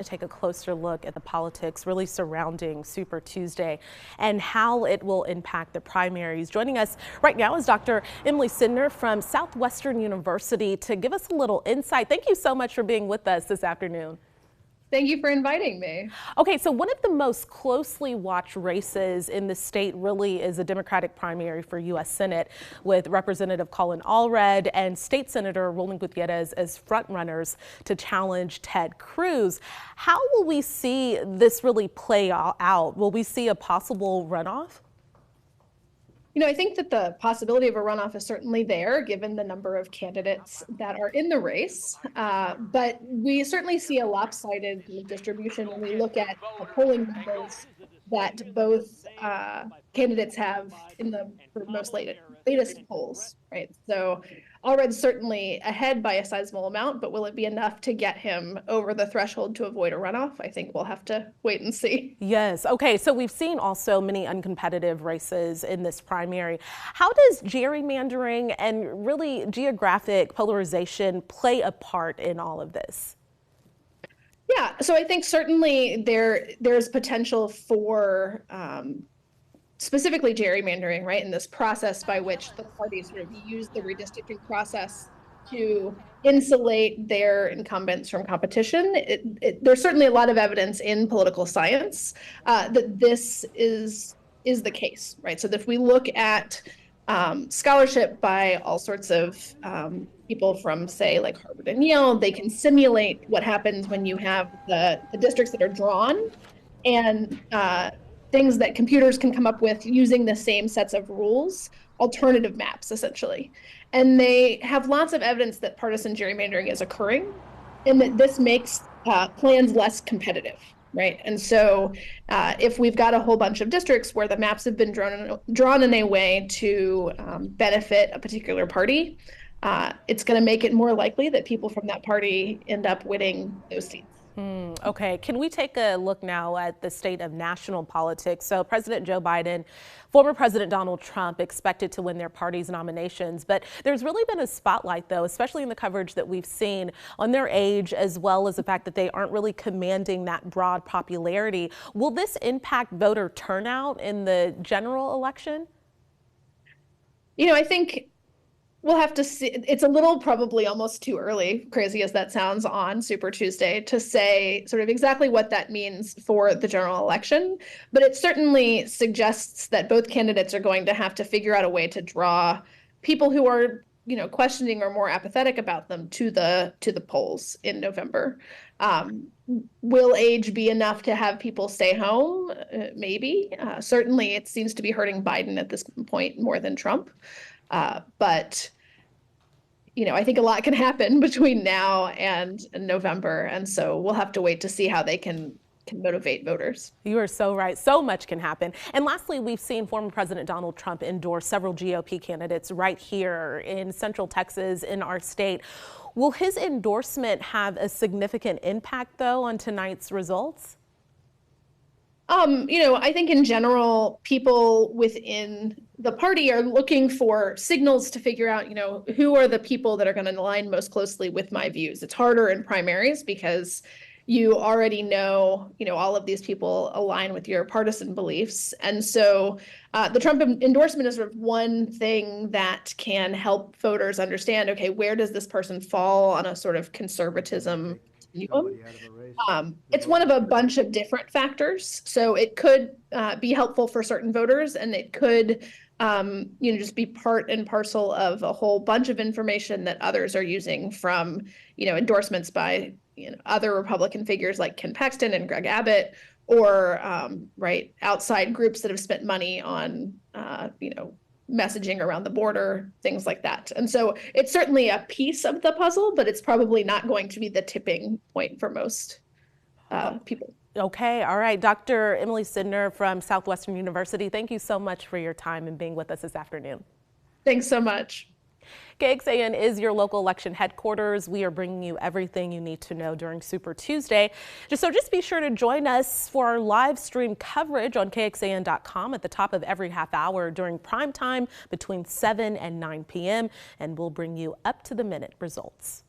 To take a closer look at the politics really surrounding Super Tuesday and how it will impact the primaries. Joining us right now is Dr. Emily Sydnor from Southwestern University to give us a little insight. Thank you so much for being with us this afternoon. Thank you for inviting me. Okay, so one of the most closely watched races in the state really is a Democratic primary for U.S. Senate, with Representative Colin Allred and State Senator Roland Gutierrez as frontrunners to challenge Ted Cruz. How will we see this really play out? Will we see a possible runoff? I think that the possibility of a runoff is certainly there, given the number of candidates that are in the race. But we certainly see a lopsided distribution when we look at the polling numbers that both candidates have in the most latest polls, right? So Allred's certainly ahead by a sizable amount, but will it be enough to get him over the threshold to avoid a runoff? I think we'll have to wait and see. Yes. Okay. So we've seen also many uncompetitive races in this primary. How does gerrymandering and really geographic polarization play a part in all of this? Yeah, so I think certainly there's potential for specifically gerrymandering, right? In this process by which the parties sort of use the redistricting process to insulate their incumbents from competition. There's certainly a lot of evidence in political science that this is the case, right? So if we look at scholarship by all sorts of people from, say, like Harvard and Yale, they can simulate what happens when you have the districts that are drawn and things that computers can come up with using the same sets of rules, alternative maps, essentially. And they have lots of evidence that partisan gerrymandering is occurring and that this makes plans less competitive, right? And so if we've got a whole bunch of districts where the maps have been drawn in a way to benefit a particular party, it's going to make it more likely that people from that party end up winning those seats. Okay, can we take a look now at the state of national politics? So President Joe Biden, former President Donald Trump expected to win their party's nominations, but there's really been a spotlight, though, especially in the coverage that we've seen on their age, as well as the fact that they aren't really commanding that broad popularity. Will this impact voter turnout in the general election? I think we'll have to see. It's a little probably almost too early, crazy as that sounds, on Super Tuesday to say sort of exactly what that means for the general election. But it certainly suggests that both candidates are going to have to figure out a way to draw people who are, questioning or more apathetic about them to the polls in November. Will age be enough to have people stay home? Maybe. Certainly, it seems to be hurting Biden at this point more than Trump. But I think a lot can happen between now and November. And so we'll have to wait to see how they can motivate voters. You are so right. So much can happen. And lastly, we've seen former President Donald Trump endorse several GOP candidates right here in Central Texas in our state. Will his endorsement have a significant impact, though, on tonight's results? I think in general, people within the party are looking for signals to figure out, who are the people that are going to align most closely with my views. It's harder in primaries because you already know, all of these people align with your partisan beliefs. And so the Trump endorsement is sort of one thing that can help voters understand, okay, where does this person fall on a sort of conservatism continuum? It's one of a bunch of different factors. So it could be helpful for certain voters, and it could just be part and parcel of a whole bunch of information that others are using from, endorsements by other Republican figures like Ken Paxton and Greg Abbott, or outside groups that have spent money on, messaging around the border, things like that. And so it's certainly a piece of the puzzle, but it's probably not going to be the tipping point for most people. Okay. All right. Dr. Emily Sydnor from Southwestern University, thank you so much for your time and being with us this afternoon. Thanks so much. KXAN is your local election headquarters. We are bringing you everything you need to know during Super Tuesday. Just be sure to join us for our live stream coverage on KXAN.com at the top of every half hour during prime time between 7 and 9 p.m. And we'll bring you up to the minute results.